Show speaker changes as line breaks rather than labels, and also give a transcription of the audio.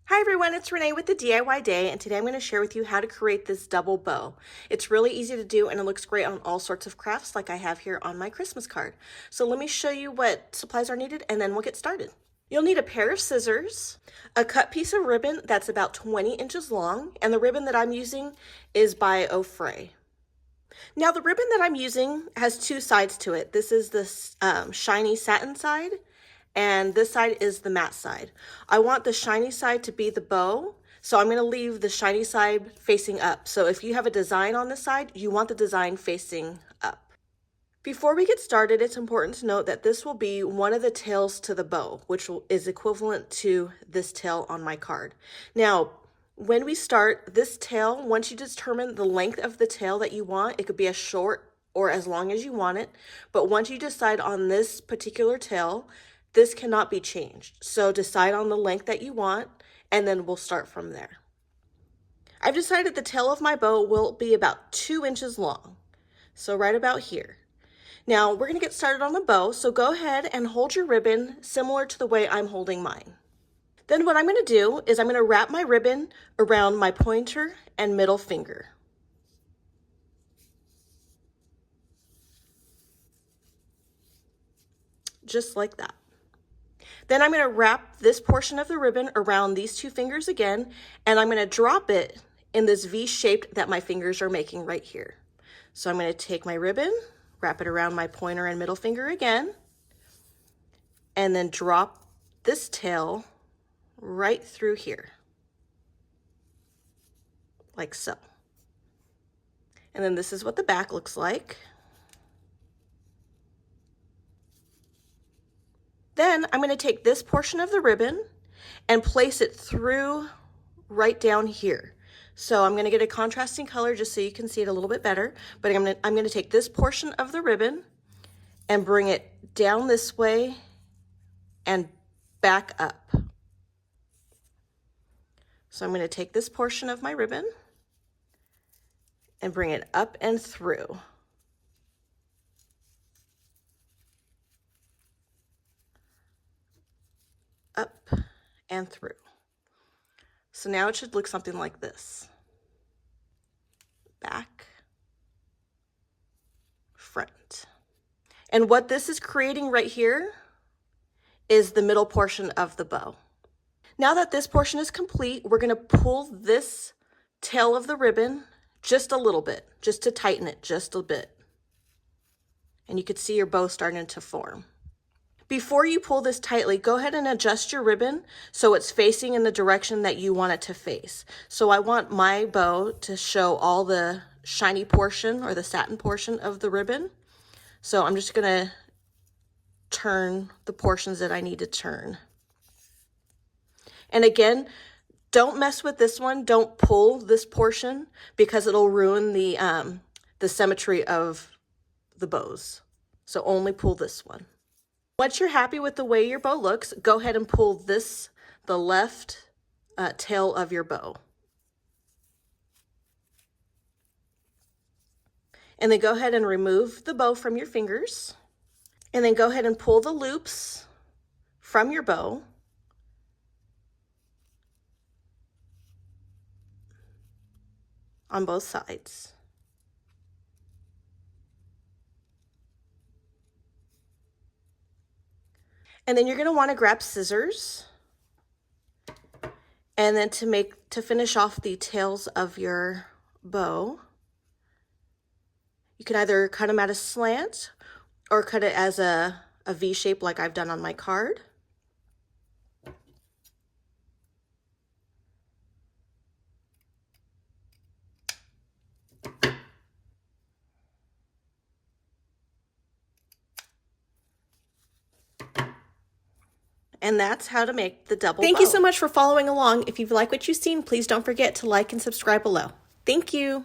Hi everyone, it's Renee with the DIY Day, and today I'm going to share with you how to create this double bow. It's really easy to do and it looks great on all sorts of crafts like I have here on my Christmas card. So let me show you what supplies are needed and then we'll get started. You'll need a pair of scissors, a cut piece of ribbon that's about 20 inches long, and the ribbon that I'm using is by Offray. Now the ribbon that I'm using has two sides to it. This is the shiny satin side, and this side is the matte side. I want the shiny side to be the bow, so I'm going to leave the shiny side facing up. So if you have a design on this side, you want the design facing up. Before we get started, it's important to note that this will be one of the tails to the bow, which is equivalent to this tail on my card. Now, when we start this tail, once you determine the length of the tail that you want, it could be as short or as long as you want it, but once you decide on this particular tail, this cannot be changed. So decide on the length that you want, and then we'll start from there. I've decided the tail of my bow will be about 2 inches long, so right about here. Now we're gonna get started on the bow, so go ahead and hold your ribbon similar to the way I'm holding mine. Then what I'm gonna do is I'm gonna wrap my ribbon around my pointer and middle finger. Just like that. Then I'm going to wrap this portion of the ribbon around these two fingers again, and I'm going to drop it in this V shape that my fingers are making right here. So I'm going to take my ribbon, wrap it around my pointer and middle finger again, and then drop this tail right through here, like so. And then this is what the back looks like. Then I'm going to take this portion of the ribbon and place it through right down here. So I'm going to get a contrasting color just so you can see it a little bit better. But I'm going to take this portion of the ribbon and bring it down this way and back up. So I'm going to take this portion of my ribbon and bring it up and through. Up and through. So now it should look something like this. Back, front. And what this is creating right here is the middle portion of the bow. Now that this portion is complete, we're going to pull this tail of the ribbon just a little bit, just to tighten it just a bit. And you can see your bow starting to form. Before you pull this tightly, go ahead and adjust your ribbon so it's facing in the direction that you want it to face. So I want my bow to show all the shiny portion or the satin portion of the ribbon. So I'm just gonna turn the portions that I need to turn. And again, don't mess with this one. Don't pull this portion because it'll ruin the symmetry of the bows. So only pull this one. Once you're happy with the way your bow looks, go ahead and pull the left tail of your bow. And then go ahead and remove the bow from your fingers. And then go ahead and pull the loops from your bow. On both sides. And then you're going to want to grab scissors, and then to finish off the tails of your bow, you can either cut them at a slant or cut it as a V shape like I've done on my card. And that's how to make the double bow. Thank you so much for following along. If you've liked what you've seen, please don't forget to like and subscribe below. Thank you.